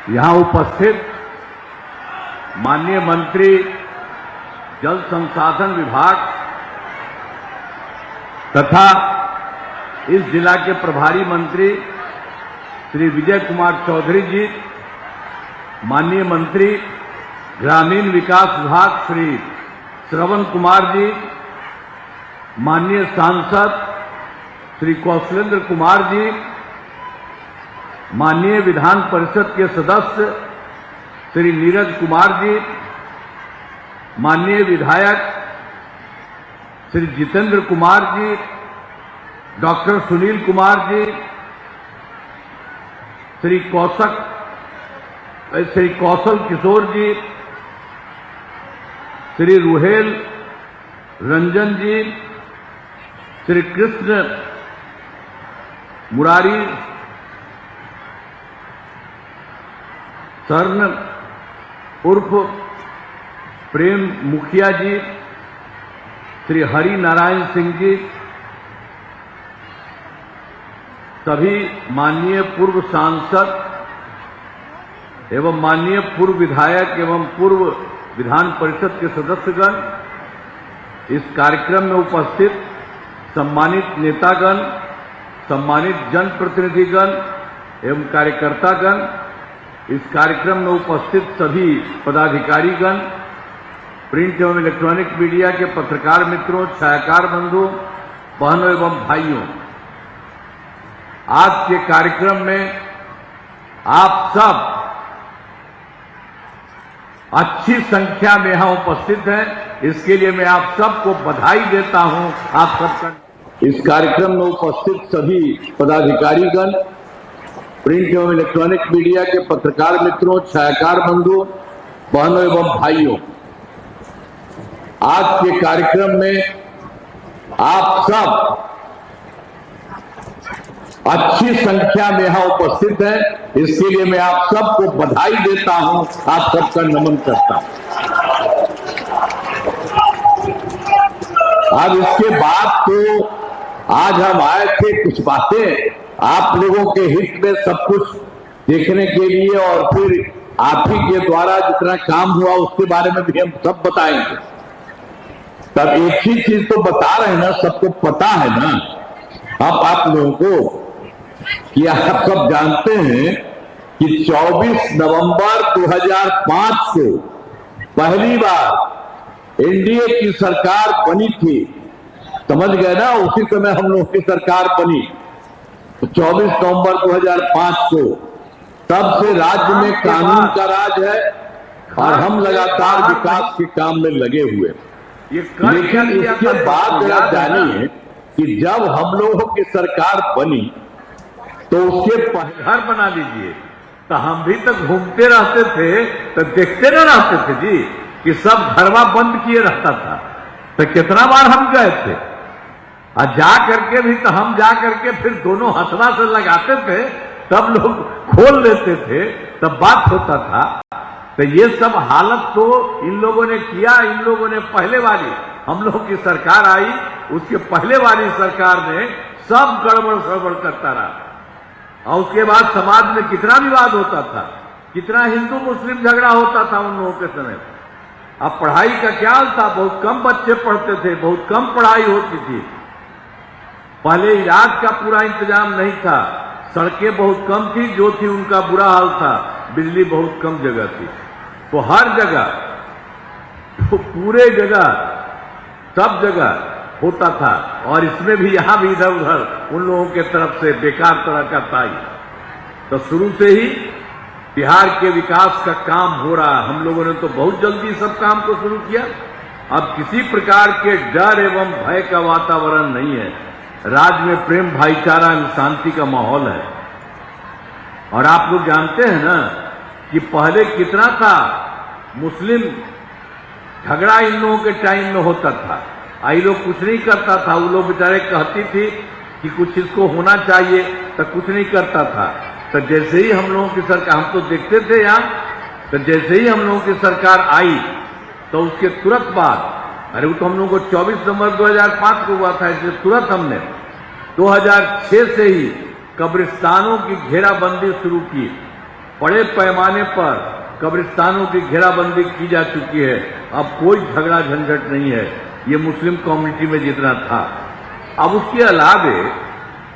यहां उपस्थित माननीय मंत्री जल संसाधन विभाग तथा इस जिला के प्रभारी मंत्री श्री विजय कुमार चौधरी जी, माननीय मंत्री ग्रामीण विकास विभाग श्री श्रवण कुमार जी, माननीय सांसद श्री कौशलेंद्र कुमार जी, माननीय विधान परिषद के सदस्य श्री नीरज कुमार जी, माननीय विधायक श्री जितेंद्र कुमार जी, डॉक्टर सुनील कुमार जी, श्री कौशल किशोर जी, श्री रुहेल रंजन जी, श्री कृष्ण मुरारी शरण उर्फ प्रेम मुखिया जी, श्री हरि नारायण सिंह जी, सभी माननीय पूर्व सांसद एवं माननीय पूर्व विधायक एवं पूर्व विधान परिषद के सदस्यगण, इस कार्यक्रम में उपस्थित सम्मानित नेतागण, सम्मानित जनप्रतिनिधिगण एवं कार्यकर्तागण, इस कार्यक्रम में उपस्थित सभी पदाधिकारीगण, प्रिंट एवं इलेक्ट्रॉनिक मीडिया के पत्रकार मित्रों, छायाकार बंधुओं, बहनों एवं भाइयों, आज के कार्यक्रम में आप सब अच्छी संख्या में यहां उपस्थित हैं। इसके लिए मैं आप सबको बधाई देता हूं। आप सबका इस कार्यक्रम में उपस्थित सभी पदाधिकारीगण, प्रिंट एवं इलेक्ट्रॉनिक मीडिया के पत्रकार मित्रों, छायाकार बंधुओं, बहनों एवं भाइयों, आज के कार्यक्रम में आप सब अच्छी संख्या में यहां उपस्थित हैं। इसके लिए मैं आप सबको बधाई देता हूं, आप सबका नमन करता हूं। अब इसके बाद तो आज हम आए थे कुछ बातें आप लोगों के हित में सब कुछ देखने के लिए, और फिर आप ही के द्वारा जितना काम हुआ उसके बारे में भी हम सब बताएंगे। तब एक ही चीज तो बता रहे हैं ना, सबको पता है ना। अब आप लोगों को कि आप सब जानते हैं कि 24 नवंबर 2005 को पहली बार एनडीए की सरकार बनी थी। समझ गए ना, उसी समय हम लोग की सरकार बनी। तो 24 नवंबर 2005 को तब से राज्य में कानून का राज है और हम लगातार विकास के काम में लगे हुए। लेकिन इसके बाद आप जानिए कि जब हम लोगों की सरकार बनी तो उसके घर बना लीजिए, तो हम भी तो घूमते रहते थे, तो देखते न रहते थे जी कि सब घरवा बंद किए रहता था। तो कितना बार हम गए थे और जा करके भी, तो हम जा करके फिर दोनों हथवा से लगाते थे, तब लोग खोल लेते थे, तब बात होता था। तो ये सब हालत तो इन लोगों ने किया। इन लोगों ने पहले वाली, हम लोग की सरकार आई, उसके पहले वाली सरकार ने सब गड़बड़ सड़बड़ करता रहा। और उसके बाद समाज में कितना विवाद होता था, कितना हिंदू मुस्लिम झगड़ा होता था उन लोगों के समय। अब पढ़ाई का क्या हाल था, बहुत कम बच्चे पढ़ते थे, बहुत कम पढ़ाई होती थी। पहले इलाज का पूरा इंतजाम नहीं था, सड़कें बहुत कम थी, जो थी उनका बुरा हाल था, बिजली बहुत कम जगह थी। तो हर जगह, तो पूरे जगह, सब जगह होता था। और इसमें भी यहां भी इधर उधर उन लोगों के तरफ से बेकार तरह का था ही। तो शुरू से ही बिहार के विकास का काम हो रहा। हम लोगों ने तो बहुत जल्दी सब काम को शुरू किया। अब किसी प्रकार के डर एवं भय का वातावरण नहीं है। राज्य में प्रेम, भाईचारा, शांति का माहौल है। और आप लोग जानते हैं ना कि पहले कितना था, मुस्लिम झगड़ा इन लोगों के टाइम में होता था। आई लोग कुछ नहीं करता था। वो लोग बेचारे कहती थी कि कुछ इसको होना चाहिए, तो कुछ नहीं करता था। तो जैसे ही हम लोगों की सरकार, हम तो देखते थे यहाँ, तो जैसे ही हम लोगों की सरकार आई तो उसके तुरंत बाद, अरे वो तो हम लोगों को 24 नवंबर 2005 को हुआ था, इसलिए तुरंत हमने 2006 से ही कब्रिस्तानों की घेराबंदी शुरू की। बड़े पैमाने पर कब्रिस्तानों की घेराबंदी की जा चुकी है। अब कोई झगड़ा झंझट नहीं है, ये मुस्लिम कम्युनिटी में जितना था। अब उसके अलावे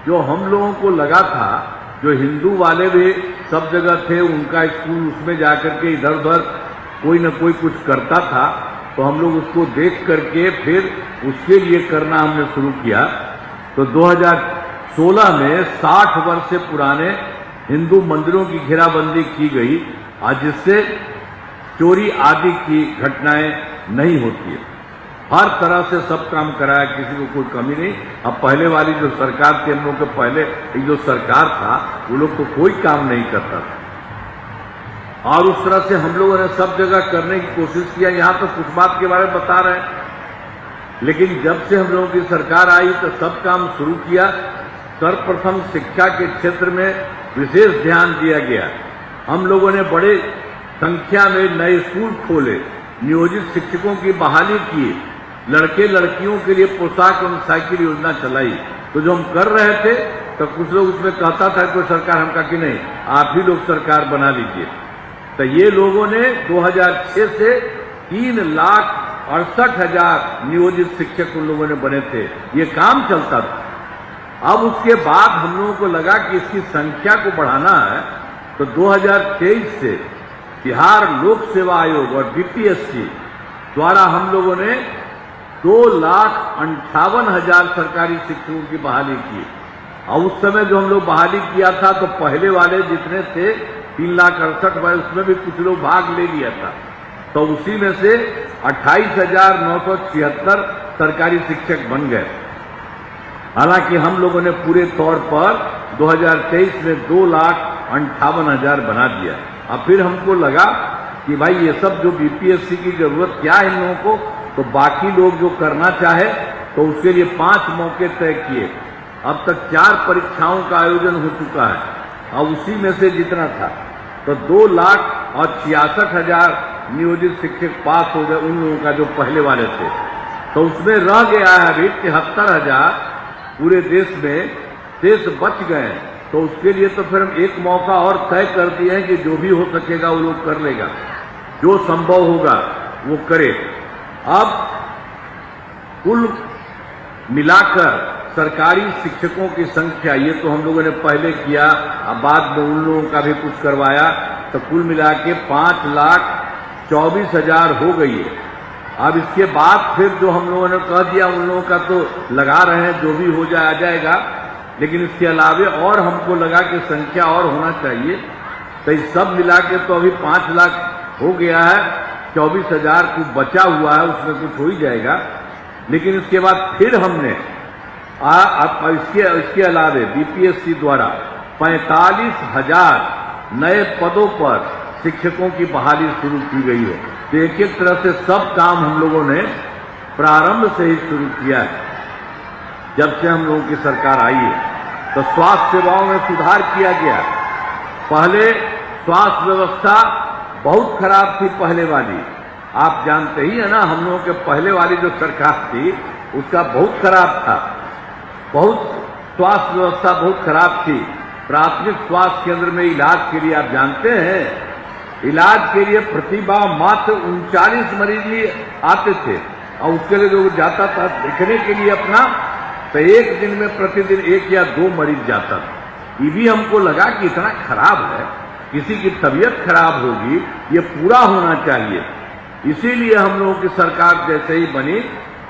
जो हम लोगों को लगा था, जो हिंदू वाले भी सब जगह थे, उनका स्कूल, उसमें जाकर के इधर उधर कोई न कोई कुछ करता था, तो हम लोग उसको देख करके फिर उसके लिए करना हमने शुरू किया। तो 2016 में 60 वर्ष से पुराने हिंदू मंदिरों की घेराबंदी की गई, जिससे चोरी आदि की घटनाएं नहीं होती है। हर तरह से सब काम कराया, किसी को कोई कमी नहीं। अब पहले वाली जो सरकार थी, हम लोग के पहले जो सरकार था, वो लोग तो कोई काम नहीं करता था, और उस तरह से हम लोगों ने सब जगह करने की कोशिश किया। यहां तो कुछ बात के बारे में बता रहे हैं, लेकिन जब से हम लोगों की सरकार आई तो सब काम शुरू किया। सर्वप्रथम शिक्षा के क्षेत्र में विशेष ध्यान दिया गया। हम लोगों ने बड़े संख्या में नए स्कूल खोले, नियोजित शिक्षकों की बहाली की, लड़के लड़कियों के लिए पोशाक एवं साइकिल योजना चलाई। तो जो हम कर रहे थे, तो कुछ लोग उसमें कहता था कोई सरकार, हम कहा कि नहीं, आप ही लोग सरकार बना लीजिए। तो ये लोगों ने 2006 से 3,68,000 नियोजित शिक्षक उन लोगों ने बने थे, ये काम चलता था। अब उसके बाद हम लोगों को लगा कि इसकी संख्या को बढ़ाना है, तो 2023 से बिहार लोक सेवा आयोग और बीपीएससी द्वारा हम लोगों ने 2,58,000 सरकारी शिक्षकों की बहाली की। और उस समय जो हम लोग बहाली किया था, तो पहले वाले जितने थे 3,68,000, उसमें भी कुछ लोग भाग ले लिया था, तो उसी में से 28,976 सरकारी शिक्षक बन गए। हालांकि हम लोगों ने पूरे तौर पर 2023 में 2,58,000 बना दिया। अब फिर हमको लगा कि भाई ये सब जो बीपीएससी की जरूरत क्या है इन लोगों को, तो बाकी लोग जो करना चाहे तो उसके लिए 5 मौके तय किए। अब तक 4 परीक्षाओं का आयोजन हो चुका है, और उसी में से जितना था, तो 2,66,000 नियोजित शिक्षक पास हो गए, उन लोगों का जो पहले वाले थे। तो उसमें रह गया है अभी 73,000 पूरे देश में शेष बच गए। तो उसके लिए तो फिर हम एक मौका और तय कर दिए हैं कि जो भी हो सकेगा वो लोग कर लेगा, जो संभव होगा वो करे। अब कुल मिलाकर सरकारी शिक्षकों की संख्या, ये तो हम लोगों ने पहले किया, अब बाद में उन लोगों का भी कुछ करवाया, तो कुल मिला के 5,24,000 हो गई है। अब इसके बाद फिर जो हम लोगों ने कह दिया, उन लोगों का तो लगा रहे हैं, जो भी हो जाए आ जाएगा, लेकिन इसके अलावे और हमको लगा कि संख्या और होना चाहिए। तो इस सब मिला के तो अभी 5 लाख हो गया है, 24,000 कुछ बचा हुआ है, उसमें कुछ हो ही जाएगा। लेकिन इसके बाद फिर हमने इसके अलावे बीपीएससी द्वारा 45,000 नए पदों पर शिक्षकों की बहाली शुरू की गई है। तो एक एक तरह से सब काम हम लोगों ने प्रारंभ से ही शुरू किया है। जब से हम लोगों की सरकार आई है, तो स्वास्थ्य सेवाओं में सुधार किया गया। पहले स्वास्थ्य व्यवस्था बहुत खराब थी, पहले वाली, आप जानते ही है ना, हम लोगों के पहले वाली जो सरकार थी उसका बहुत खराब था, बहुत स्वास्थ्य व्यवस्था बहुत खराब थी। प्राथमिक स्वास्थ्य केंद्र में इलाज के लिए, आप जानते हैं, इलाज के लिए प्रतिमाह मात्र 39 मरीज ही आते थे, और उसके लिए जो जाता था देखने के लिए अपना, तो एक दिन में प्रतिदिन 1 या 2 मरीज जाता था। ये भी हमको लगा कि इतना खराब है, किसी की तबीयत खराब होगी, ये पूरा होना चाहिए। इसीलिए हम लोगों की सरकार जैसे ही बनी,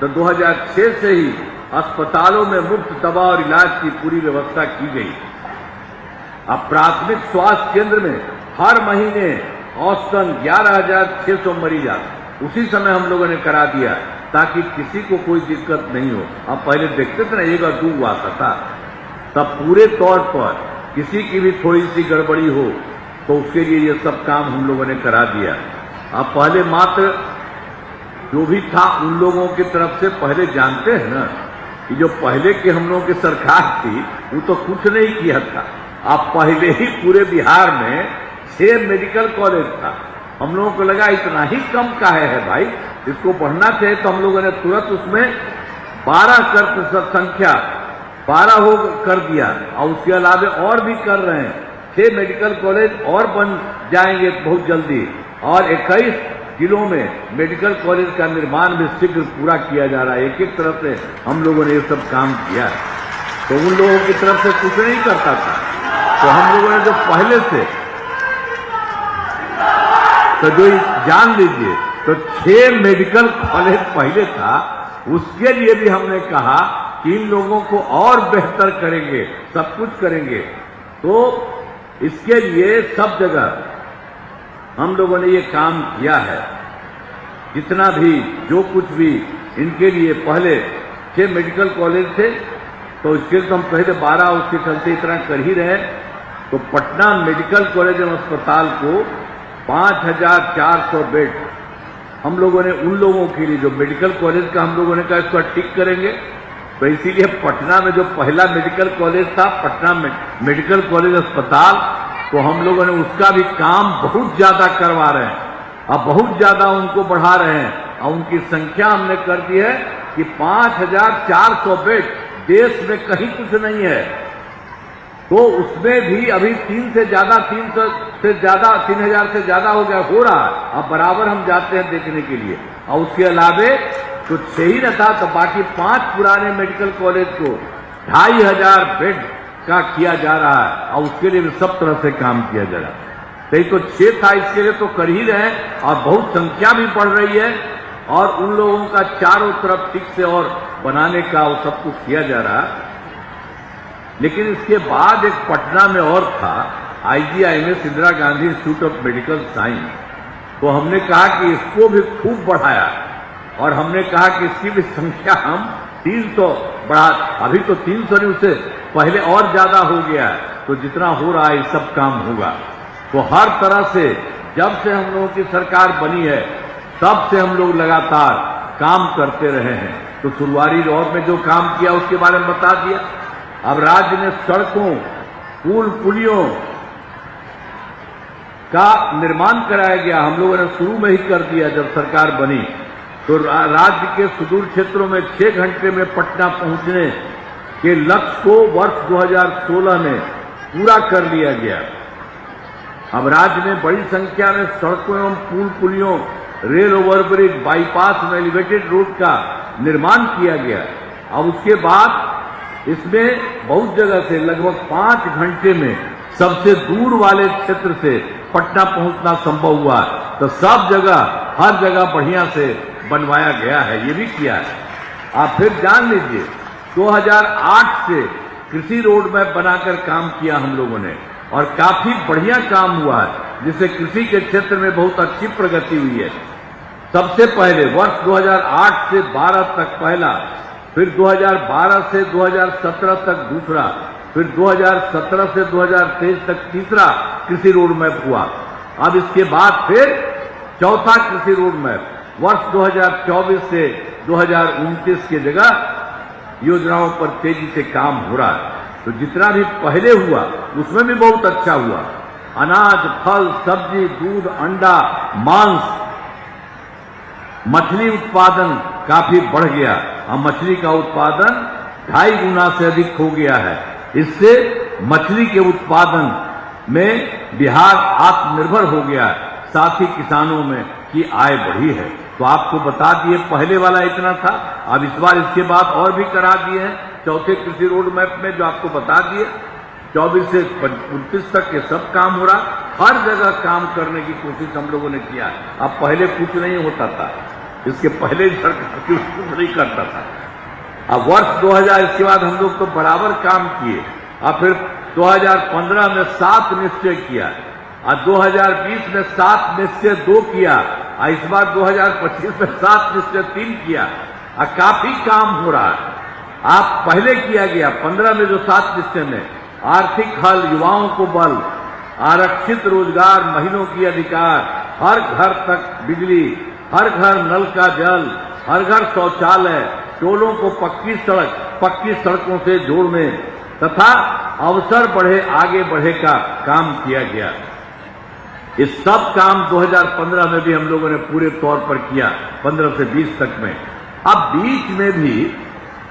तो 2006 से ही अस्पतालों में मुफ्त दवा और इलाज की पूरी व्यवस्था की गई। अब प्राथमिक स्वास्थ्य केंद्र में हर महीने औसतन 11,600 मरीज आते, उसी समय हम लोगों ने करा दिया, ताकि किसी को कोई दिक्कत नहीं हो। अब पहले देखते थे ना 1 और 2 आता था, तब पूरे तौर पर किसी की भी थोड़ी सी गड़बड़ी हो तो उसके लिए ये सब काम हम लोगों ने करा दिया। अब पहले मात्र जो भी था उन लोगों की तरफ से, पहले जानते हैं ना कि जो पहले की हम लोगों की सरकार थी वो तो कुछ नहीं किया था। अब पहले ही पूरे बिहार में 6 मेडिकल कॉलेज था। हम लोगों को लगा इतना ही कम काहे है भाई, इसको बढ़ना चाहिए, तो हम लोगों ने तुरंत उसमें 12% संख्या 12 हो कर दिया, और उसके अलावे और भी कर रहे हैं। 6 मेडिकल कॉलेज और बन जाएंगे बहुत जल्दी, और 21 जिलों में मेडिकल कॉलेज का निर्माण भी शीघ्र पूरा किया जा रहा है। एक एक तरफ से हम लोगों ने ये सब काम किया है। तो उन लोगों की तरफ से कुछ नहीं करता था, तो हम लोगों ने जो पहले से, तो जो जान लीजिए, तो 6 मेडिकल कॉलेज पहले था, उसके लिए भी हमने कहा कि इन लोगों को और बेहतर करेंगे, सब कुछ करेंगे। तो इसके लिए सब जगह हम लोगों ने ये काम किया है। जितना भी जो कुछ भी इनके लिए पहले 6 मेडिकल कॉलेज थे, तो इसके लिए तो हम पहले 12 उसके चलते इतना कर ही रहे। तो पटना मेडिकल कॉलेज एवं अस्पताल को 5400 बेड हम लोगों ने उन लोगों के लिए, जो मेडिकल कॉलेज का हम लोगों ने कहा इसको ठीक करेंगे, तो इसीलिए पटना में जो पहला मेडिकल कॉलेज था, पटना मेडिकल कॉलेज अस्पताल, तो हम लोगों ने उसका भी काम बहुत ज्यादा करवा रहे हैं। अब बहुत ज्यादा उनको बढ़ा रहे हैं, और उनकी संख्या हमने कर दी है कि 5400 बेड, देश में कहीं कुछ नहीं है। तो उसमें भी अभी 300 से ज्यादा 3000 से ज्यादा हो गया, हो रहा है। अब बराबर हम जाते हैं देखने के लिए। और उसके अलावे तो 6 ही न था, तो बाकी 5 पुराने मेडिकल कॉलेज को 2500 बेड का किया जा रहा है, और उसके लिए भी सब तरह से काम किया जा रहा है। तो 6 था, इसके लिए तो कर ही रहे, और बहुत संख्या भी बढ़ रही है, और उन लोगों का चारों तरफ ठीक से और बनाने का वो सब कुछ किया जा रहा है। लेकिन इसके बाद एक पटना में और था, IGIMS Indira Gandhi institute of medical science. तो हमने कहा कि इसको भी खूब बढ़ाया, और हमने कहा कि इसकी भी संख्या हम 300 बढ़ा, अभी तो 300 नहीं, उससे पहले और ज्यादा हो गया है। तो जितना हो रहा है सब काम होगा। तो हर तरह से जब से हम लोगों की सरकार बनी है, तब से हम लोग लगातार काम करते रहे हैं। तो शुरुआती दौर में जो काम किया उसके बारे में बता दिया। अब राज्य में सड़कों, पुल पुलियों का निर्माण कराया गया, हम लोगों ने शुरू में ही कर दिया जब सरकार बनी। तो राज्य के सुदूर क्षेत्रों में 6 घंटे में पटना पहुंचने के लक्ष्य को वर्ष 2016 में पूरा कर लिया गया। अब राज्य में बड़ी संख्या में सड़कों एवं पुल पुलियों, रेल ओवरब्रिज, बाईपास में एलिवेटेड रोड का निर्माण किया गया। अब उसके बाद इसमें बहुत जगह से लगभग 5 घंटे में सबसे दूर वाले क्षेत्र से पटना पहुंचना संभव हुआ। तो सब जगह, हर जगह बढ़िया से बनवाया गया है, ये भी किया है। आप फिर जान लीजिए, 2008 से कृषि रोड मैप बनाकर काम किया हम लोगों ने, और काफी बढ़िया काम हुआ है, जिससे कृषि के क्षेत्र में बहुत अच्छी प्रगति हुई है। सबसे पहले वर्ष 2008 से 12 तक पहला, फिर 2012 से 2017 तक दूसरा, फिर 2017 से 2023 तक तीसरा कृषि रोड मैप हुआ। अब इसके बाद फिर चौथा कृषि रोड मैप वर्ष 2024 से 2029 की जगह योजनाओं पर तेजी से काम हो रहा है। तो जितना भी पहले हुआ उसमें भी बहुत अच्छा हुआ। अनाज, फल, सब्जी, दूध, अंडा, मांस, मछली उत्पादन काफी बढ़ गया। अब मछली का उत्पादन 2.5 गुना से अधिक हो गया है। इससे मछली के उत्पादन में बिहार आत्मनिर्भर हो गया है, साथ ही किसानों में की आय बढ़ी है। तो आपको बता दिए, पहले वाला इतना था, अब इस बार इसके बाद और भी करा दिए हैं चौथे कृषि रोड मैप में, जो आपको बता दिए। 24 से 29 तक के सब काम हो रहा, हर जगह काम करने की कोशिश हम लोगों ने किया। अब पहले कुछ नहीं होता था, इसके पहले सरकार कुछ नहीं करता था। अब वर्ष 2000 इसके बाद हम लोग तो बराबर काम किए। अब फिर 2015 में 7 निश्चय किया, और 2020 में 7 निश्चय 2 किया, और इस बार 2025 में 7 निश्चय 3 किया, और काफी काम हो रहा है। आप पहले किया गया 15 में जो 7 निश्चय में आर्थिक हल, युवाओं को बल, आरक्षित रोजगार, महिलाओं की अधिकार, हर घर तक बिजली, हर घर नल का जल, हर घर शौचालय, टोलों को पक्की सड़कों से जोड़ने तथा अवसर बढ़े, आगे बढ़े का काम किया गया। ये सब काम 2015 में भी हम लोगों ने पूरे तौर पर किया, 15 से 20 तक में। अब बीच में भी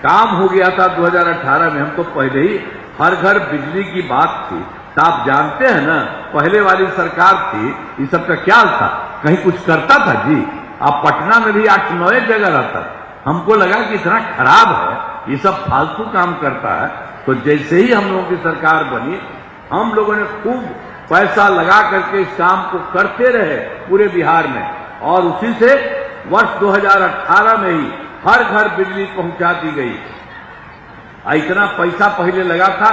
काम हो गया था 2018 में। हम तो पहले ही हर घर बिजली की बात थी, तो आप जानते हैं ना, पहले वाली सरकार थी, ये सब का क्या था, कहीं कुछ करता था जी? आप पटना में भी 8-9 जगह रहता। हमको लगा कि इतना खराब है, ये सब फालतू काम करता है। तो जैसे ही हम लोगों की सरकार बनी, हम लोगों ने खूब पैसा लगा करके इस काम को करते रहे पूरे बिहार में, और उसी से वर्ष 2018 में ही हर घर बिजली पहुंचा दी गई। इतना पैसा पहले लगा था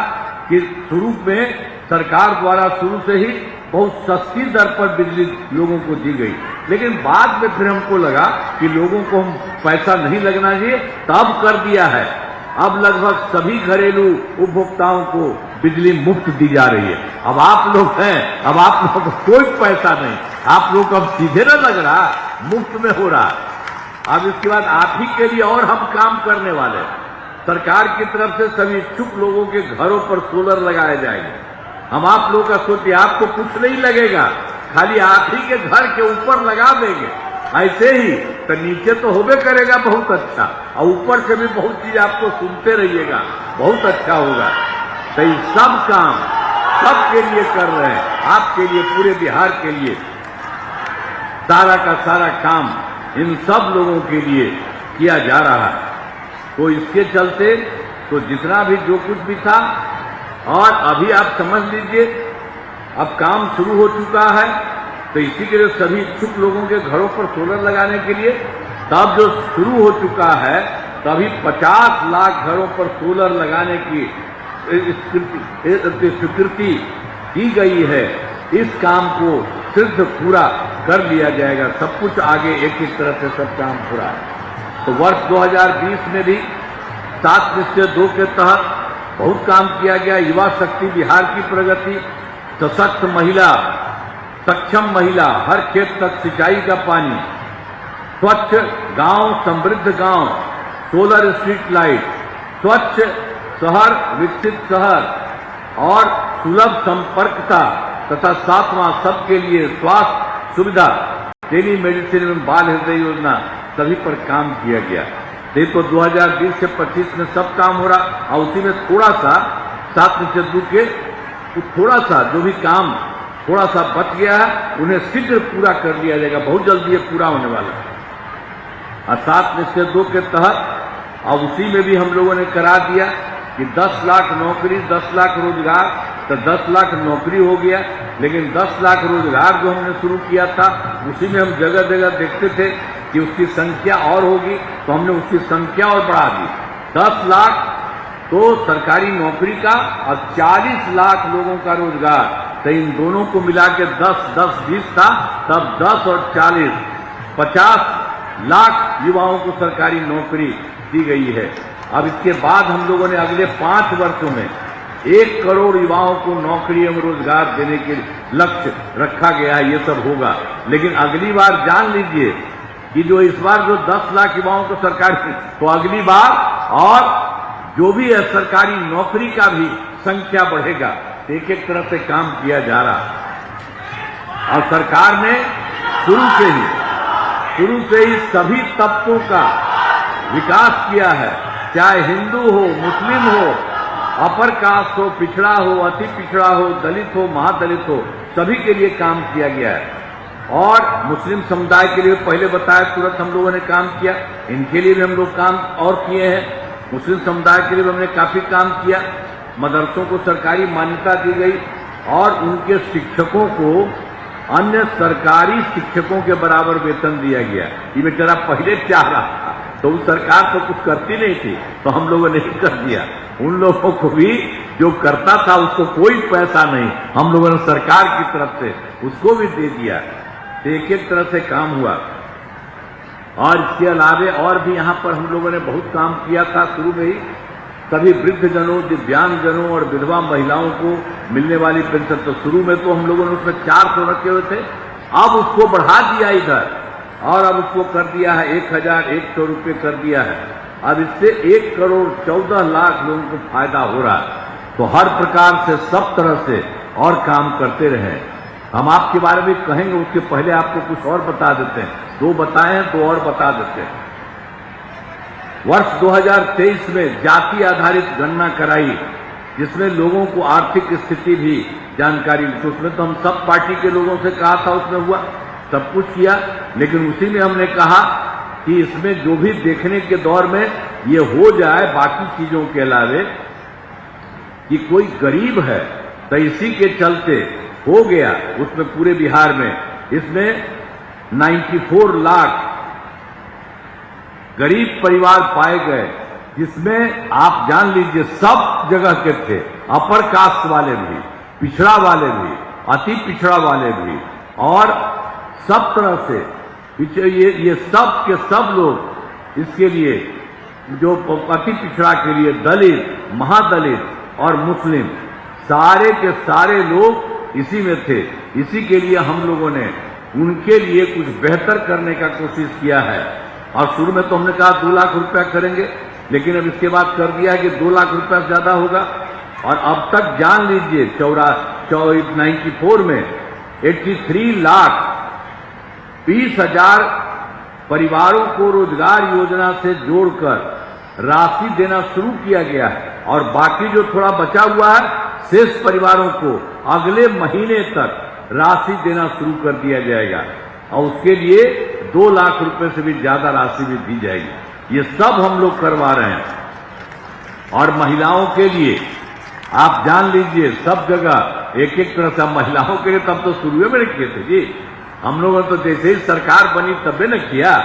कि शुरू में सरकार द्वारा शुरू से ही बहुत सस्ती दर पर बिजली लोगों को दी गई, लेकिन बाद में फिर हमको लगा कि लोगों को हम पैसा नहीं लगना चाहिए, तब कर दिया है। अब लगभग सभी घरेलू उपभोक्ताओं को बिजली मुफ्त दी जा रही है। अब आप लोग हैं, अब आप लोगों को कोई पैसा नहीं, आप लोग अब सीधे न लग रहा, मुफ्त में हो रहा। अब इसके बाद आप ही के लिए और हम काम करने वाले हैं। सरकार की तरफ से सभी इच्छुक लोगों के घरों पर सोलर लगाए जाएंगे। हम आप लोगों का सोचिए, आपको कुछ नहीं लगेगा, खाली आप ही के घर के ऊपर लगा देंगे। ऐसे ही तो नीचे तो होबे करेगा बहुत अच्छा, और ऊपर से भी बहुत चीज आपको सुनते रहिएगा, बहुत अच्छा होगा। तो ये सब काम सबके लिए कर रहे हैं, आपके लिए, पूरे बिहार के लिए। सारा का सारा काम इन सब लोगों के लिए किया जा रहा है। तो इसके चलते तो जितना भी जो कुछ भी था, और अभी आप समझ लीजिए अब काम शुरू हो चुका है। तो इसी के लिए सभी इच्छुक लोगों के घरों पर सोलर लगाने के लिए तब जो शुरू हो चुका है, तभी 50 लाख घरों पर सोलर लगाने की स्वीकृति दी गई है। इस काम को सिद्ध पूरा कर लिया जाएगा। सब कुछ आगे एक एक तरह से सब काम पूरा है। तो वर्ष 2020 में भी 7 निश्चय 2 के तहत बहुत काम किया गया। युवा शक्ति बिहार की प्रगति, सशक्त महिला, सक्षम महिला, हर खेत तक सिंचाई का पानी, स्वच्छ गांव, समृद्ध गांव, सोलर स्ट्रीट लाइट, स्वच्छ शहर, विकसित शहर और सुलभ संपर्कता तथा 7वां सबके लिए स्वास्थ्य सुविधा, टेली मेडिसिन एवं बाल हृदय योजना, सभी पर काम किया गया। देखो 2020 से 25 में सब काम हो रहा, और उसी में थोड़ा सा 7 निश्चय 2 के थोड़ा सा जो भी काम थोड़ा सा बच गया है, उन्हें शीघ्र पूरा कर लिया जाएगा। बहुत जल्दी ये पूरा होने वाला है। और 7 निश्चय 2 के तहत अब उसी में भी हम लोगों ने करा दिया कि 10 लाख नौकरी, 10 लाख रोजगार, तो 10 लाख नौकरी हो गया। लेकिन 10 लाख रोजगार जो हमने शुरू किया था, उसी में हम जगह जगह देखते थे कि उसकी संख्या और होगी, तो हमने उसकी संख्या और बढ़ा दी। 10 लाख तो सरकारी नौकरी का, और 40 लाख लोगों का रोजगार। तो इन दोनों को मिला के 10-10-20 था, तब 10 और 40 50 लाख युवाओं को सरकारी नौकरी दी गई है। अब इसके बाद हम लोगों ने अगले 5 वर्षों में 1 करोड़ युवाओं को नौकरी एवं रोजगार देने के लक्ष्य रखा गया है। ये सब होगा, लेकिन अगली बार जान लीजिए कि जो इस बार जो 10 लाख युवाओं को सरकारी, तो अगली बार और जो भी है सरकारी नौकरी का भी संख्या बढ़ेगा। एक एक तरह से काम किया जा रहा, और सरकार ने शुरू से ही सभी तबकों का विकास किया है, चाहे हिंदू हो, मुस्लिम हो, अपर कास्ट हो, पिछड़ा हो, अति पिछड़ा हो, दलित हो, महादलित हो, सभी के लिए काम किया गया है। और मुस्लिम समुदाय के लिए पहले बताया, तुरंत हम लोगों ने काम किया। इनके लिए भी हम लोग काम और किए हैं। मुस्लिम समुदाय के लिए भी हमने काफी काम किया। मदरसों को सरकारी मान्यता दी गई, और उनके शिक्षकों को अन्य सरकारी शिक्षकों के बराबर वेतन दिया गया। ये बेचारा पहले चाह रहा था, तो उस सरकार तो कुछ करती नहीं थी, तो हम लोगों ने ही कर दिया। उन लोगों को भी जो करता था उसको कोई पैसा नहीं, हम लोगों ने सरकार की तरफ से उसको भी दे दिया। तो एक एक तरह से काम हुआ। और इसके अलावे और भी यहाँ पर हम लोगों ने बहुत काम किया था। शुरू में ही सभी वृद्धजनों, दिव्यांगजनों और विधवा महिलाओं को मिलने वाली पेंशन, तो शुरू में तो हम लोगों ने उसमें 400 रखे हुए थे, अब उसको बढ़ा दिया इधर, और अब उसको कर दिया है 1100 रुपये कर दिया है। अब इससे 1 करोड़ 14 लाख लोगों को फायदा हो रहा है। तो हर प्रकार से सब तरह से और काम करते रहे। हम आपके बारे में कहेंगे, उसके पहले आपको कुछ और बता देते हैं। 2 बताए हैं, 2 और बता देते हैं। वर्ष 2023 में जाति आधारित गणना कराई जिसमें लोगों को आर्थिक स्थिति भी जानकारी दी। तो उसमें तो हम सब पार्टी के लोगों से कहा था, उसमें हुआ, सब कुछ किया, लेकिन उसी में हमने कहा कि इसमें जो भी देखने के दौर में ये हो जाए बाकी चीजों के अलावे कि कोई गरीब है, तो इसी के चलते हो गया उसमें पूरे बिहार में, इसमें 94 लाख गरीब परिवार पाए गए, जिसमें आप जान लीजिए सब जगह के थे, अपर कास्ट वाले भी, पिछड़ा वाले भी, अति पिछड़ा वाले भी, और सब तरह से ये सब के सब लोग इसके लिए, जो अति पिछड़ा के लिए दलित, महादलित और मुस्लिम, सारे के सारे लोग इसी में थे। इसी के लिए हम लोगों ने उनके लिए कुछ बेहतर करने का कोशिश किया है। और शुरू में तो हमने कहा 2 लाख रुपया करेंगे, लेकिन अब इसके बाद कर दिया कि 2 लाख रुपया ज्यादा होगा। और अब तक जान लीजिए 94 में 83 लाख 20,000 परिवारों को रोजगार योजना से जोड़कर राशि देना शुरू किया गया है, और बाकी जो थोड़ा बचा हुआ है शेष परिवारों को अगले महीने तक राशि देना शुरू कर दिया जाएगा, और उसके लिए 2 लाख रुपए से भी ज्यादा राशि भी दी जाएगी। ये सब हम लोग करवा रहे हैं। और महिलाओं के लिए आप जान लीजिए सब जगह एक एक तरह से, महिलाओं के लिए तब तो शुरू में किए थे जी, हम लोगों ने तो जैसे ही सरकार बनी तबे न किया,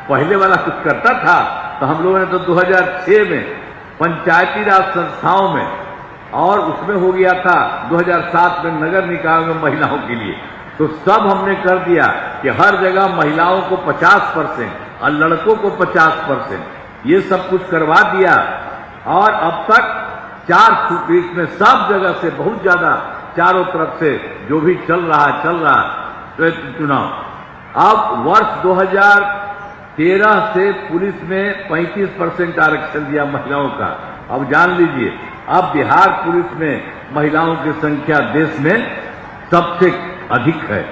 पहले वाला कुछ करता था। तो हम लोगों ने तो 2006 में पंचायती राज संस्थाओं में, और उसमें हो गया था 2007 में नगर निकाय में महिलाओं के लिए, तो सब हमने कर दिया कि हर जगह महिलाओं को 50% और लड़कों को 50%, ये सब कुछ करवा दिया। और अब तक 4 सूत्रीय में सब जगह से बहुत ज्यादा चारों तरफ से जो भी चल रहा चुनाव। अब वर्ष 2013 से पुलिस में 35% आरक्षण दिया महिलाओं का। अब जान लीजिए अब बिहार पुलिस में महिलाओं की संख्या देश में सबसे अधिक है।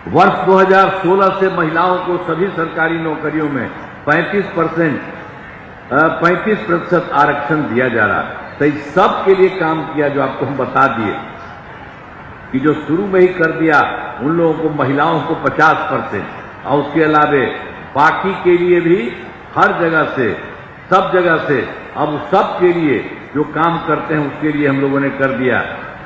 वर्ष 2016 से महिलाओं को सभी सरकारी नौकरियों में 35% आरक्षण दिया जा रहा है। तो इस सब के लिए काम किया जो आपको हम बता दिए कि जो शुरू में ही कर दिया उन लोगों को, महिलाओं को 50%, और उसके अलावे बाकी के लिए भी हर जगह से, सब जगह से, अब सब के लिए जो काम करते हैं उसके लिए हम लोगों ने कर दिया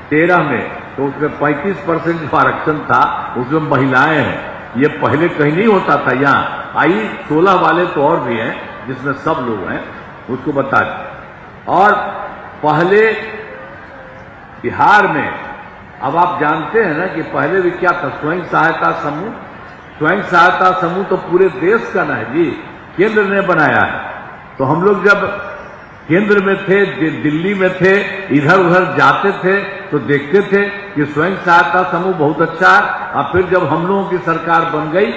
13 में। तो उसमें 35% जो आरक्षण था उसमें महिलाएं हैं। ये पहले कहीं नहीं होता था। यहाँ आई 16 वाले तो और भी हैं जिसमें सब लोग हैं, उसको बता दें। और पहले बिहार में, अब आप जानते हैं ना कि पहले भी क्या था, स्वयं सहायता समूह। स्वयं सहायता समूह तो पूरे देश का ना है जी, केंद्र ने बनाया है। तो हम लोग जब केंद्र में थे, दिल्ली में थे, इधर उधर जाते थे तो देखते थे कि स्वयं सहायता समूह बहुत अच्छा है। और फिर जब हम लोगों की सरकार बन गई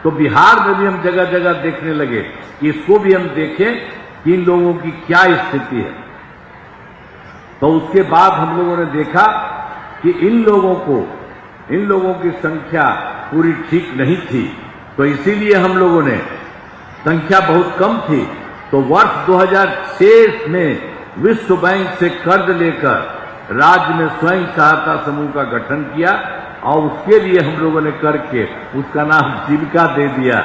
तो बिहार में भी हम जगह जगह देखने लगे कि इसको भी हम देखें कि इन लोगों की क्या स्थिति है। तो उसके बाद हम लोगों ने देखा कि इन लोगों की संख्या पूरी ठीक नहीं थी, तो इसीलिए हम लोगों ने, संख्या बहुत कम थी, तो वर्ष 2006 में विश्व बैंक से कर्ज लेकर राज्य में स्वयं सहायता समूह का गठन किया, और उसके लिए हम लोगों ने करके उसका नाम जीविका दे दिया,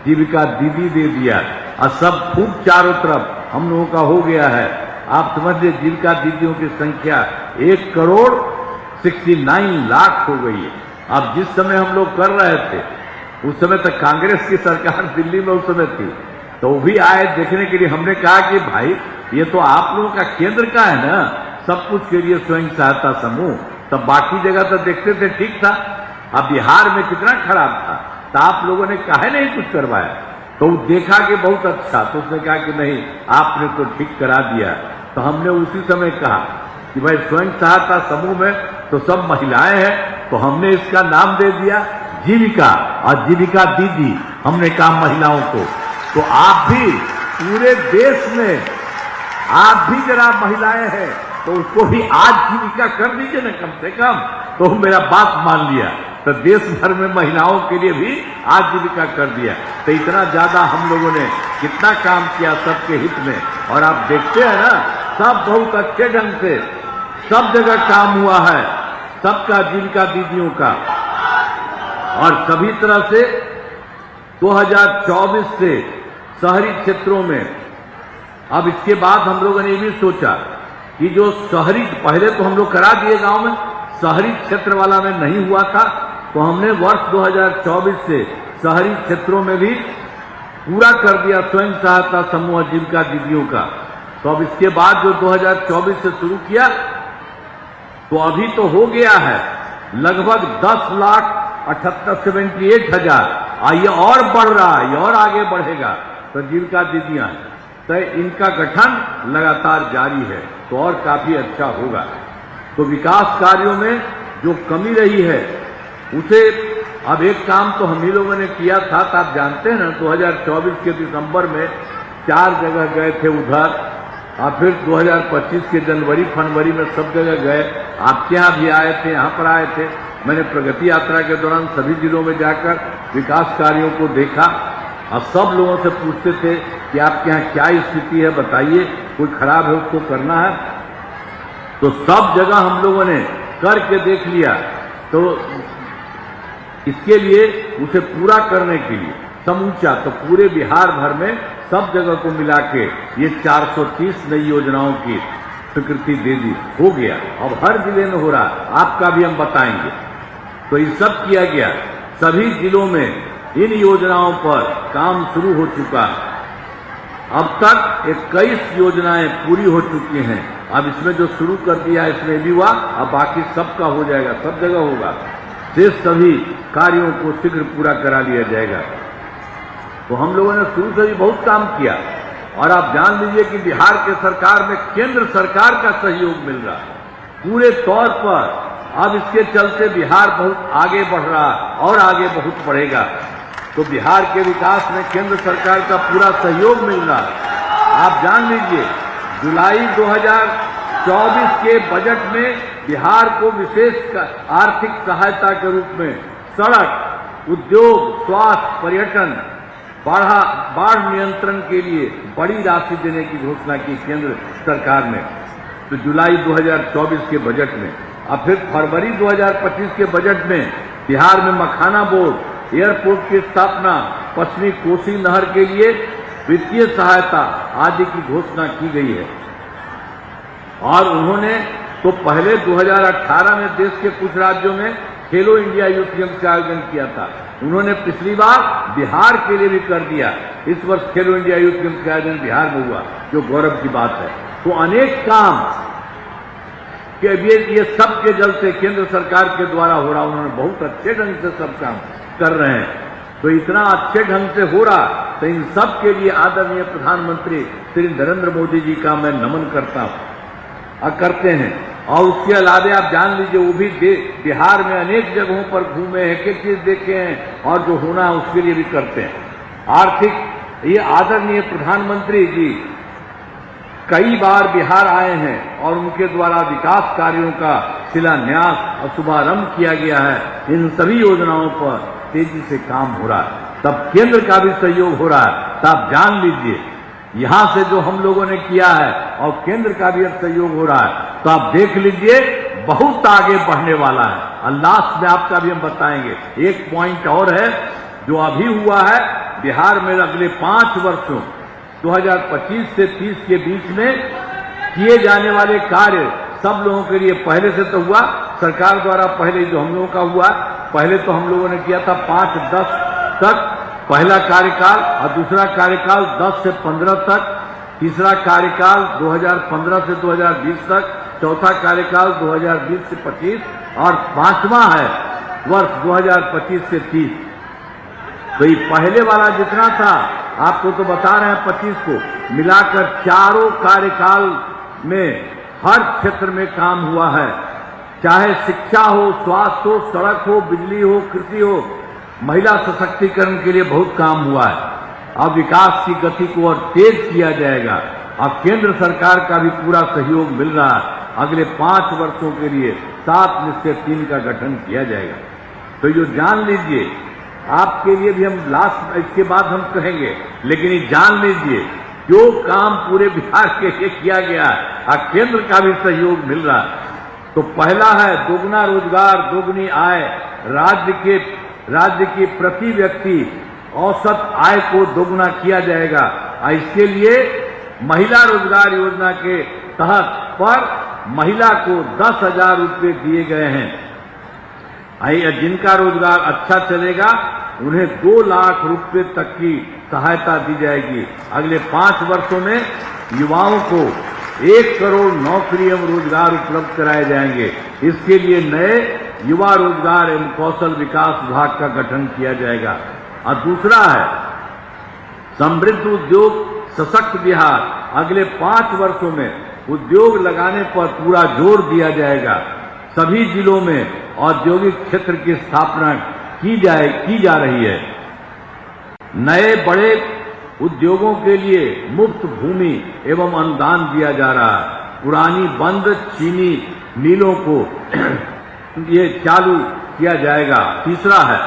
जीविका दीदी दे दिया, और सब खूब चारों तरफ हम लोगों का हो गया है। आप समझिए जीविका दीदियों की संख्या 1,69 लाख हो गई है। अब जिस समय हम लोग कर रहे थे उस समय तक कांग्रेस की सरकार दिल्ली में उस समय थी, तो वो भी आए देखने के लिए। हमने कहा कि भाई ये तो आप लोगों का केंद्र का है ना, सब कुछ के लिए स्वयं सहायता समूह, तब बाकी जगह तो देखते थे ठीक था, अब बिहार में कितना खराब था, तो आप लोगों ने काहे नहीं कुछ करवाया। तो वो देखा कि बहुत अच्छा, तो उसने कहा कि नहीं आपने तो ठीक करा दिया। तो हमने उसी समय कहा कि भाई स्वयं सहायता समूह में तो सब महिलाएं हैं, तो हमने इसका नाम दे दिया जीविका, और जीविका दीदी हमने कहा महिलाओं को। तो आप भी पूरे देश में आप भी जरा महिलाएं हैं तो उसको भी आज जीविका कर दीजिए ना कम से कम। तो मेरा बात मान लिया, तो देश भर में महिलाओं के लिए भी आज जीविका कर दिया। तो इतना ज्यादा हम लोगों ने कितना काम किया सबके हित में। और आप देखते हैं ना सब बहुत अच्छे ढंग से सब जगह काम हुआ है, सबका जीविका दीदियों का, और सभी तरह से 2024 से शहरी क्षेत्रों में, अब इसके बाद हम लोगों ने ये भी सोचा कि जो शहरी, पहले तो हम लोग करा दिए गांव में, शहरी क्षेत्र वाला में नहीं हुआ था, तो हमने वर्ष 2024 से शहरी क्षेत्रों में भी पूरा कर दिया स्वयं सहायता समूह जीविका दीदियों का। तो अब इसके बाद जो 2024 से शुरू किया, तो अभी तो हो गया है लगभग 10,78,78,000। ये और बढ़ रहा है, ये और आगे बढ़ेगा। तो जीविका दीदियां, तो इनका गठन लगातार जारी है, तो और काफी अच्छा होगा। तो विकास कार्यों में जो कमी रही है उसे, अब एक काम तो हम ही लोगों ने किया था, तो आप जानते हैं ना, 2024 के दिसंबर में 4 जगह गए थे उधर, और फिर 2025 के जनवरी फरवरी में सब जगह गए। आपके यहाँ भी आए थे, यहाँ पर आए थे। मैंने प्रगति यात्रा के दौरान सभी जिलों में जाकर विकास कार्यों को देखा, और सब लोगों से पूछते थे कि आपके यहाँ क्या स्थिति है, बताइए, कोई खराब है उसको करना है। तो सब जगह हम लोगों ने करके देख लिया। तो इसके लिए, उसे पूरा करने के लिए समूचा, तो पूरे बिहार भर में सब जगह को मिला के ये 430 नई योजनाओं की स्वीकृति दे दी, हो गया। अब हर जिले में हो रहा, आपका भी हम बताएंगे। तो ये सब किया गया, सभी जिलों में इन योजनाओं पर काम शुरू हो चुका है। अब तक 21 योजनाएं पूरी हो चुकी हैं। अब इसमें जो शुरू कर दिया है इसमें भी हुआ, अब बाकी सबका हो जाएगा, सब जगह होगा। शेष सभी कार्यों को शीघ्र पूरा करा लिया जाएगा। तो हम लोगों ने शुरू से भी बहुत काम किया, और आप जान लीजिए कि बिहार के सरकार में केंद्र सरकार का सहयोग मिल रहा है पूरे तौर पर। अब इसके चलते बिहार बहुत आगे बढ़ रहा और आगे बहुत बढ़ेगा। तो बिहार के विकास में केंद्र सरकार का पूरा सहयोग मिल रहा है। आप जान लीजिए, जुलाई 2024 के बजट में बिहार को विशेष आर्थिक सहायता के रूप में सड़क, उद्योग, स्वास्थ्य, पर्यटन, बाढ़ नियंत्रण के लिए बड़ी राशि देने की घोषणा की केंद्र सरकार ने, तो जुलाई 2024 के बजट में। अब फिर फरवरी 2025 के बजट में बिहार में मखाना बोर्ड, एयरपोर्ट की स्थापना, पश्चिमी कोसी नहर के लिए वित्तीय सहायता आदि की घोषणा की गई है। और उन्होंने तो पहले 2018 में देश के कुछ राज्यों में खेलो इंडिया यूथ गेम्स का आयोजन किया था। उन्होंने पिछली बार बिहार के लिए भी कर दिया। इस वर्ष खेलो इंडिया यूथ गेम्स का आयोजन बिहार में हुआ, जो गौरव की बात है। तो अनेक काम के ये सब के जलते केंद्र सरकार के द्वारा हो रहा, उन्होंने बहुत अच्छे ढंग से सब काम कर रहे हैं। तो इतना अच्छे ढंग से हो रहा, तो इन सब के लिए आदरणीय प्रधानमंत्री श्री नरेंद्र मोदी जी का मैं नमन करता हूं, करते हैं। और उसके अलावा आप जान लीजिए, वो भी बिहार में अनेक जगहों पर घूमे हैं, एक एक चीज देखे हैं, और जो होना है उसके लिए भी करते हैं। आर्थिक, ये आदरणीय प्रधानमंत्री जी कई बार बिहार आए हैं, और उनके द्वारा विकास कार्यों का शिलान्यास और शुभारंभ किया गया है। इन सभी योजनाओं पर तेजी से काम हो रहा है, तब केंद्र का भी सहयोग हो रहा है। तब आप जान लीजिए, यहां से जो हम लोगों ने किया है और केंद्र का भी सहयोग हो रहा है, तो आप देख लीजिए बहुत आगे बढ़ने वाला है। और लास्ट में आपका भी हम बताएंगे। एक पॉइंट और है जो अभी हुआ है बिहार में, अगले 5 वर्षों 2025 से 30 के बीच में किए जाने वाले कार्य सब लोगों के लिए पहले से तो हुआ, सरकार द्वारा पहले जो हम लोगों का हुआ, पहले तो हम लोगों ने किया था 5-10 तक पहला कार्यकाल, और दूसरा कार्यकाल 10 से 15 तक, तीसरा कार्यकाल 2015 से 2020 तक, चौथा कार्यकाल 2020 से 25, और 5वां है वर्ष 2025 से 30। तो ये पहले वाला जितना था, आपको तो बता रहे हैं 25 को मिलाकर, चारों कार्यकाल में हर क्षेत्र में काम हुआ है। चाहे शिक्षा हो, स्वास्थ्य हो, सड़क हो, बिजली हो, कृषि हो, महिला सशक्तिकरण के लिए बहुत काम हुआ है। अब विकास की गति को और तेज किया जाएगा। अब केंद्र सरकार का भी पूरा सहयोग मिल रहा है। अगले 5 वर्षों के लिए 7 निश्चय 3 का गठन किया जाएगा। तो ये जान लीजिए, आपके लिए भी हम लास्ट, इसके बाद हम कहेंगे, लेकिन ये जान लीजिए जो काम पूरे बिहार के लिए किया गया है, केंद्र का भी सहयोग मिल रहा है। तो पहला है दोगुना रोजगार दोगुनी आय। राज्य की प्रति व्यक्ति औसत आय को दोगुना किया जाएगा। इसके लिए महिला रोजगार योजना के तहत पर महिला को 10,000 रुपये दिए गए हैं। जिनका रोजगार अच्छा चलेगा उन्हें 2 लाख रुपए तक की सहायता दी जाएगी। अगले 5 वर्षों में युवाओं को 1 करोड़ नौकरी एवं रोजगार उपलब्ध कराए जाएंगे। इसके लिए नए युवा रोजगार एवं कौशल विकास विभाग का गठन किया जाएगा। और दूसरा है समृद्ध उद्योग सशक्त बिहार। अगले 5 वर्षों में उद्योग लगाने पर पूरा जोर दिया जाएगा। सभी जिलों में औद्योगिक क्षेत्र की स्थापना की जा रही है। नए बड़े उद्योगों के लिए मुफ्त भूमि एवं अनुदान दिया जा रहा है। पुरानी बंद चीनी मिलों को ये चालू किया जाएगा। तीसरा है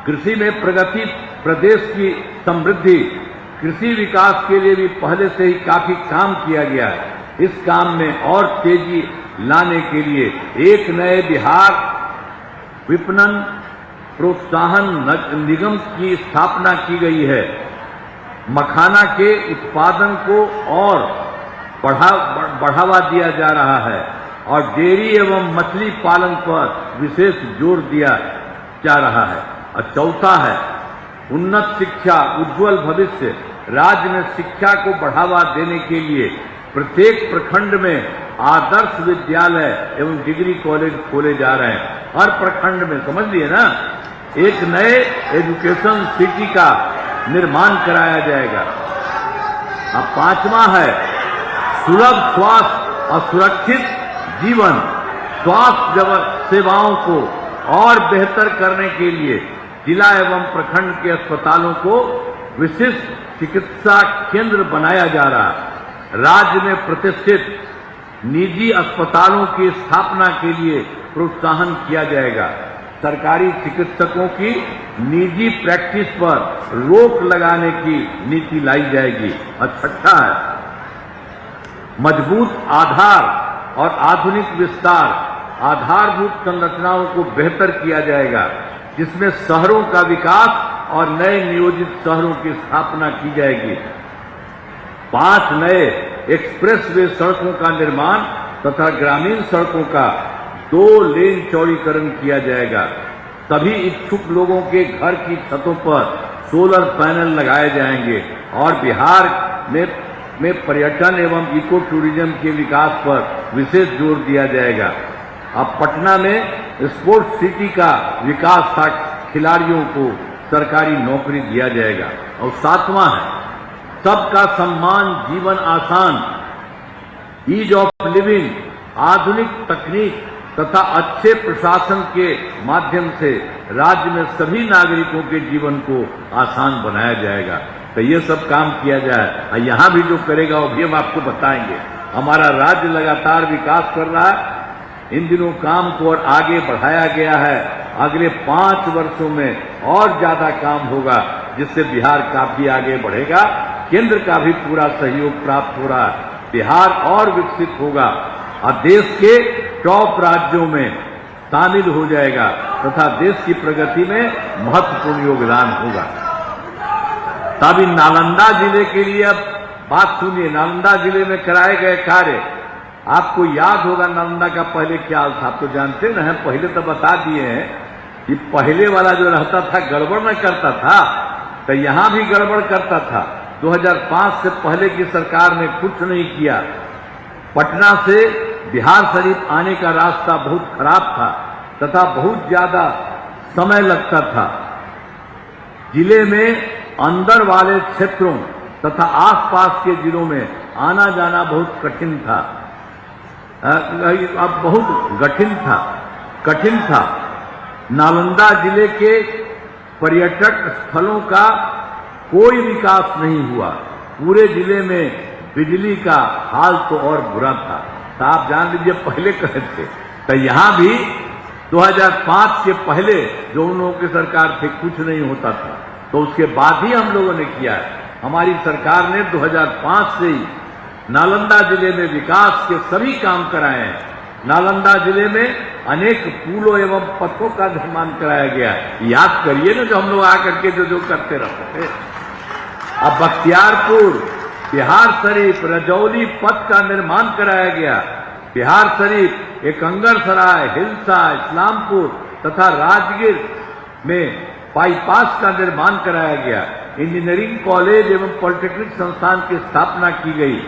कृषि में प्रगति, प्रदेश की समृद्धि। कृषि विकास के लिए भी पहले से ही काफी काम किया गया है। इस काम में और तेजी लाने के लिए एक नए बिहार विपणन प्रोत्साहन निगम की स्थापना की गई है। मखाना के उत्पादन को और बढ़ावा दिया जा रहा है और डेयरी एवं मछली पालन पर विशेष जोर दिया जा रहा है। और चौथा है उन्नत शिक्षा उज्जवल भविष्य। राज्य में शिक्षा को बढ़ावा देने के लिए प्रत्येक प्रखंड में आदर्श विद्यालय एवं डिग्री कॉलेज खोले जा रहे हैं। हर प्रखंड में, समझ लिए ना, एक नए एजुकेशन सिटी का निर्माण कराया जाएगा। अब 5वां है सुलभ स्वास्थ्य और सुरक्षित जीवन। स्वास्थ्य सेवाओं को और बेहतर करने के लिए जिला एवं प्रखंड के अस्पतालों को विशिष्ट चिकित्सा केंद्र बनाया जा रहा है। राज्य में प्रतिष्ठित निजी अस्पतालों की स्थापना के लिए प्रोत्साहन किया जाएगा। सरकारी चिकित्सकों की निजी प्रैक्टिस पर रोक लगाने की नीति लाई जाएगी। और छठा है मजबूत आधार और आधुनिक विस्तार। आधारभूत संरचनाओं को बेहतर किया जाएगा, जिसमें शहरों का विकास और नए नियोजित शहरों की स्थापना की जाएगी। 5 नए एक्सप्रेस वे सड़कों का निर्माण तथा ग्रामीण सड़कों का 2 लेन चौड़ीकरण किया जाएगा। सभी इच्छुक लोगों के घर की छतों पर सोलर पैनल लगाए जाएंगे और बिहार में पर्यटन एवं इको टूरिज्म के विकास पर विशेष जोर दिया जाएगा। अब पटना में स्पोर्ट्स सिटी का विकास था, खिलाड़ियों को सरकारी नौकरी दिया जाएगा। और 7वां है सबका सम्मान जीवन आसान। Ease of living. आधुनिक तकनीक तथा अच्छे प्रशासन के माध्यम से राज्य में सभी नागरिकों के जीवन को आसान बनाया जाएगा। तो ये सब काम किया जाए। यहाँ भी जो करेगा वो भी हम आपको बताएंगे। हमारा राज्य लगातार विकास कर रहा है। इन दिनों काम को और आगे बढ़ाया गया है। अगले 5 वर्षों में और ज्यादा काम होगा, जिससे बिहार काफी आगे बढ़ेगा। केंद्र का भी पूरा सहयोग प्राप्त हो रहा है। बिहार और विकसित होगा और देश के टॉप राज्यों में शामिल हो जाएगा तथा देश की प्रगति में महत्वपूर्ण योगदान होगा। तभी नालंदा जिले के लिए अब बात सुनिए। नालंदा जिले में कराए गए कार्य आपको याद होगा। नालंदा का पहले क्या हाल था, आप तो जानते ना हैं। पहले तो बता दिए हैं कि पहले वाला जो रहता था गड़बड़ न करता था, तो यहां भी गड़बड़ करता था। 2005 से पहले की सरकार ने कुछ नहीं किया। पटना से बिहार शरीफ आने का रास्ता बहुत खराब था तथा बहुत ज्यादा समय लगता था। जिले में अंदर वाले क्षेत्रों तथा आसपास के जिलों में आना जाना बहुत कठिन था। अब बहुत कठिन था। नालंदा जिले के पर्यटक स्थलों का कोई विकास नहीं हुआ। पूरे जिले में बिजली का हाल तो और बुरा था। तो आप जान लीजिए पहले कहे थे। तो यहां भी 2005 के पहले जो उन लोगों की सरकार थे कुछ नहीं होता था, तो उसके बाद ही हम लोगों ने किया है। हमारी सरकार ने 2005 से ही नालंदा जिले में विकास के सभी काम कराए हैं। नालंदा जिले में अनेक पुलों एवं पथों का निर्माण कराया गया। याद करिए ना, जो हम लोग आकर के जो करते रहते थे। अब बख्तियारपुर, बिहार शरीफ, रजौली पथ का निर्माण कराया गया। बिहार शरीफ, एकंगरसराय, हिलसा, इस्लामपुर तथा राजगीर में बाईपास का निर्माण कराया गया। इंजीनियरिंग कॉलेज एवं पॉलिटेक्निक संस्थान की स्थापना की गई।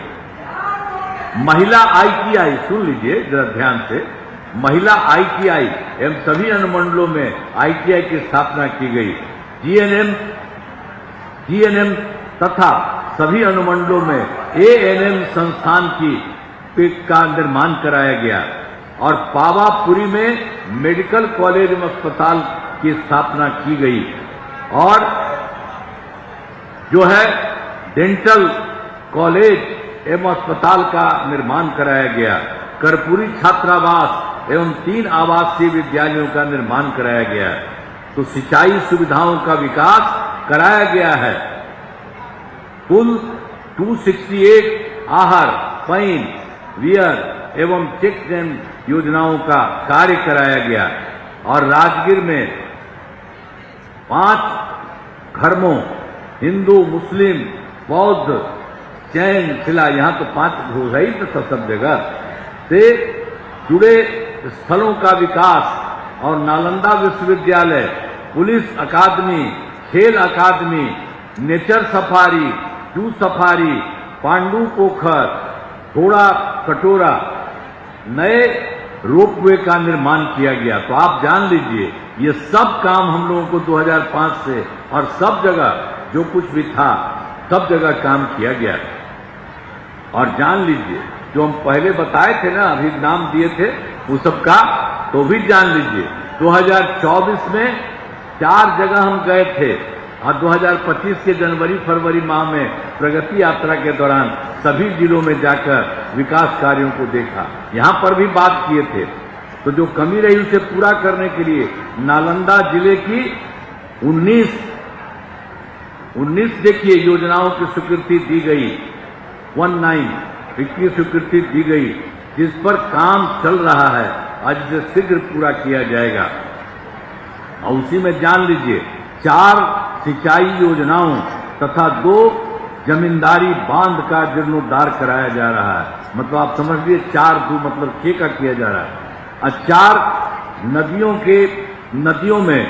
महिला ITI, सुन लीजिए जरा ध्यान से, महिला ITI एवं सभी अनुमंडलों में ITI की स्थापना की गई। GNM तथा सभी अनुमंडलों में ANM संस्थान का निर्माण कराया गया और पावापुरी में मेडिकल कॉलेज एवं अस्पताल की स्थापना की गई और जो है डेंटल कॉलेज एवं अस्पताल का निर्माण कराया गया। कर्पूरी छात्रावास एवं 3 आवासीय विद्यालयों का निर्माण कराया गया। तो सिंचाई सुविधाओं का विकास कराया गया है। कुल 268 आहर, पैन, वियर एवं चेक डैम योजनाओं का कार्य कराया गया और राजगीर में 5 धर्मों हिंदू, मुस्लिम, बौद्ध, जैन, शिला, यहाँ तो 5 हो गई तो सब जगह से जुड़े स्थलों का विकास और नालंदा विश्वविद्यालय, पुलिस अकादमी, खेल अकादमी, nature safari, zoo safari, Pandu Pokhar, Ghoda कटोरा, नए रोपवे का निर्माण किया गया। तो आप जान लीजिए ये सब काम हम लोगों को 2005 से और सब जगह जो कुछ भी था सब जगह काम किया गया। और जान लीजिए जो हम पहले बताए थे ना, अभी नाम दिए थे वो सब का, तो भी जान लीजिए 2024 में 4 जगह हम गए थे और 2025 के जनवरी-फरवरी माह में प्रगति यात्रा के दौरान सभी जिलों में जाकर विकास कार्यों को देखा। यहां पर भी बात किए थे। तो जो कमी रही उसे पूरा करने के लिए नालंदा जिले की 19 देखिए योजनाओं की स्वीकृति दी गई, 19 की स्वीकृति दी गई जिस पर काम चल रहा है, आज से शीघ्र पूरा किया जाएगा। और उसी में जान लीजिए 4 सिंचाई योजनाओं तथा 2 जमींदारी बांध का जीर्णोद्धार कराया जा रहा है। मतलब आप समझ लीजिए 4 2 मतलब 6 का किया जा रहा है। और 4 नदियों में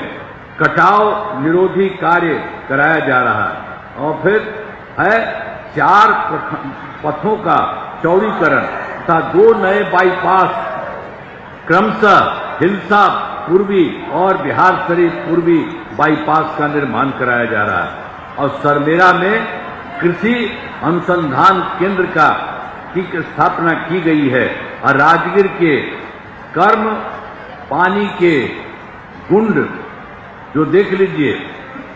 कटाव निरोधी कार्य कराया जा रहा है। और फिर है 4 पथों का चौड़ीकरण तथा 2 नए बाईपास क्रमशः हिलसा पूर्वी और बिहार शरीफ पूर्वी बाईपास का निर्माण कराया जा रहा है। और सरमेरा में कृषि अनुसंधान केंद्र की स्थापना की गई है। और राजगीर के कर्म पानी के गुंड जो देख लीजिए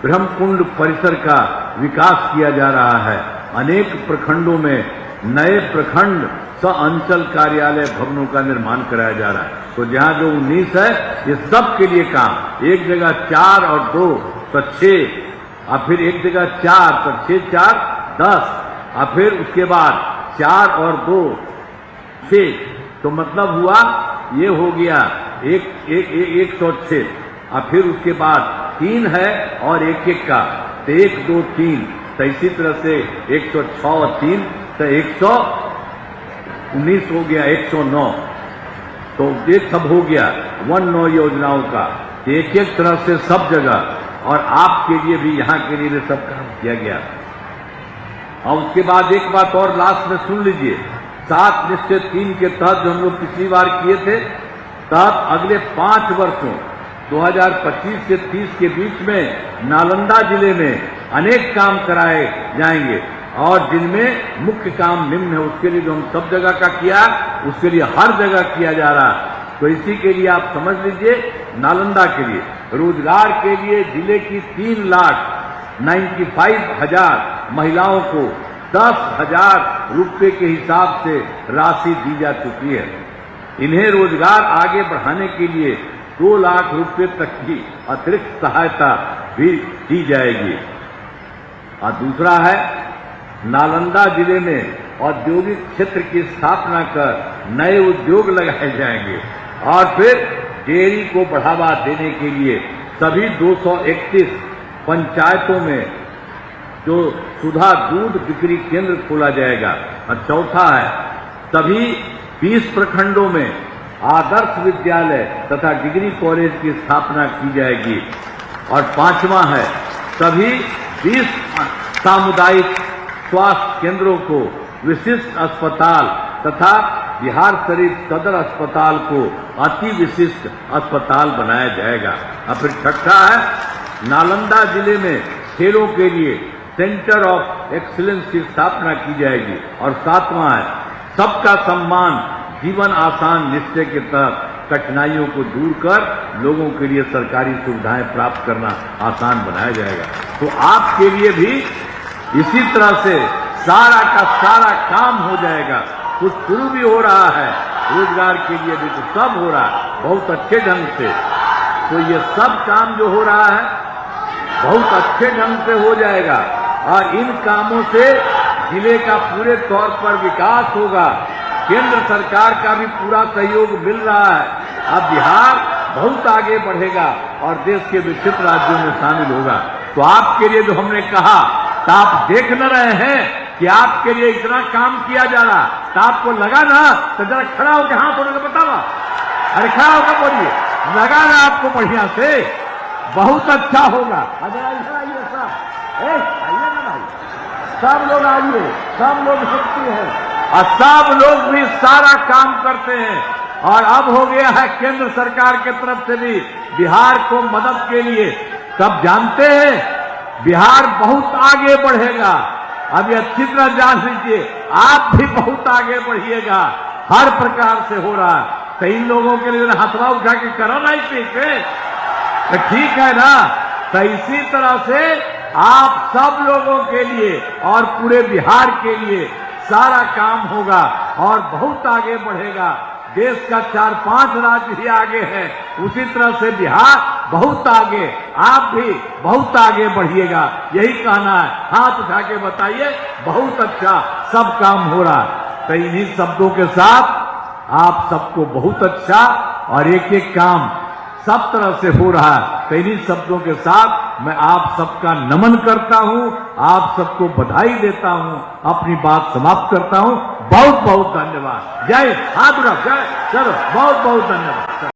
ब्रह्मकुंड परिसर का विकास किया जा रहा है। अनेक प्रखंडों में नए प्रखंड सह अंचल कार्यालय भवनों का निर्माण कराया जा रहा है। तो जहां जो 19 है ये सब के लिए काम, एक जगह 4 और 2 तो 6, और फिर एक जगह 4 तो 6 4 10, और फिर उसके बाद 4 और 2 6, तो मतलब हुआ ये हो गया 106। और फिर उसके बाद 3 है और 1 का, तो 1 2 3, तो इसी तरह से 106 और 3 तो 119 हो गया, 109। तो ये सब हो गया 19 योजनाओं का, एक तरह से सब जगह और आपके लिए भी यहाँ के लिए सब काम किया गया। और उसके बाद एक बात और लास्ट में सुन लीजिए, 7 निश्चय 3 के तहत जो हम लोग पिछली बार किए थे, तहत अगले 5 वर्षों 2025 से 30 के बीच में नालंदा जिले में अनेक काम कराए जाएंगे और जिनमें मुख्य काम निम्न है। उसके लिए जो हम सब जगह का किया उसके लिए हर जगह किया जा रहा है। तो इसी के लिए आप समझ लीजिए नालंदा के लिए रोजगार के लिए जिले की 3,95,000 महिलाओं को 10,000 रुपये के हिसाब से राशि दी जा चुकी है। इन्हें रोजगार आगे बढ़ाने के लिए 2 लाख रुपये तक की अतिरिक्त सहायता भी दी जाएगी। और दूसरा है नालंदा जिले में औद्योगिक क्षेत्र की स्थापना कर नए उद्योग लगाए जाएंगे। और फिर डेयरी को बढ़ावा देने के लिए सभी 231 पंचायतों में जो सुधा दूध बिक्री केंद्र खोला जाएगा। और चौथा है, सभी 20 प्रखंडों में आदर्श विद्यालय तथा डिग्री कॉलेज की स्थापना की जाएगी। और पांचवा है, सभी 20 सामुदायिक स्वास्थ्य केंद्रों को विशिष्ट अस्पताल तथा बिहार शरीफ सदर अस्पताल को अति विशिष्ट अस्पताल बनाया जाएगा। और फिर छठा है, नालंदा जिले में खेलों के लिए सेंटर ऑफ एक्सीलेंस की स्थापना की जाएगी। और सातवां है, सबका सम्मान जीवन आसान निश्चय के तहत कठिनाइयों को दूर कर लोगों के लिए सरकारी सुविधाएं प्राप्त करना आसान बनाया जाएगा। तो आपके लिए भी इसी तरह से सारा का सारा काम हो जाएगा। कुछ शुरू भी हो रहा है, रोजगार के लिए भी तो सब हो रहा है बहुत अच्छे ढंग से। तो ये सब काम जो हो रहा है बहुत अच्छे ढंग से हो जाएगा और इन कामों से जिले का पूरे तौर पर विकास होगा। केंद्र सरकार का भी पूरा सहयोग मिल रहा है। अब बिहार बहुत आगे बढ़ेगा और देश के विकसित राज्यों में शामिल होगा। तो आपके लिए जो हमने कहा, तो आप देख न रहे हैं कि आपके लिए इतना काम किया जा रहा, तो आपको लगा ना, तो जरा खड़ा होकर हाथ होने को बतावा। अरे खड़ा होकर बोलिए, लगा ना आपको बढ़िया से, बहुत अच्छा होगा। अरे इधर आइए सब, आइए ना भाई, सब लोग आइए, सब लोग शक्ति है और सब लोग भी सारा काम करते हैं। और अब हो गया है केंद्र सरकार की तरफ से भी बिहार को मदद के लिए। सब जानते हैं बिहार बहुत आगे बढ़ेगा। अब ये अच्छी तरह जान लीजिए, आप भी बहुत आगे बढ़िएगा, हर प्रकार से हो रहा है। तो इन लोगों के लिए हथवा उठा के करो ना इसी पे, तो ठीक है ना। तो इसी तरह से आप सब लोगों के लिए और पूरे बिहार के लिए सारा काम होगा और बहुत आगे बढ़ेगा। देश का 4-5 राज्य ही आगे है, उसी तरह से बिहार बहुत आगे, आप भी बहुत आगे बढ़िएगा, यही कहना है। हाथ उठा के बताइए, बहुत अच्छा सब काम हो रहा है। तो इन्हीं शब्दों के साथ आप सबको बहुत अच्छा और एक एक काम सब तरह से हो रहा है। तो इन्हीं शब्दों के साथ मैं आप सबका नमन करता हूं, आप सबको बधाई देता हूं, अपनी बात समाप्त करता हूं। बहुत बहुत धन्यवाद। जय हाथ उठा, जय, चलो बहुत बहुत धन्यवाद।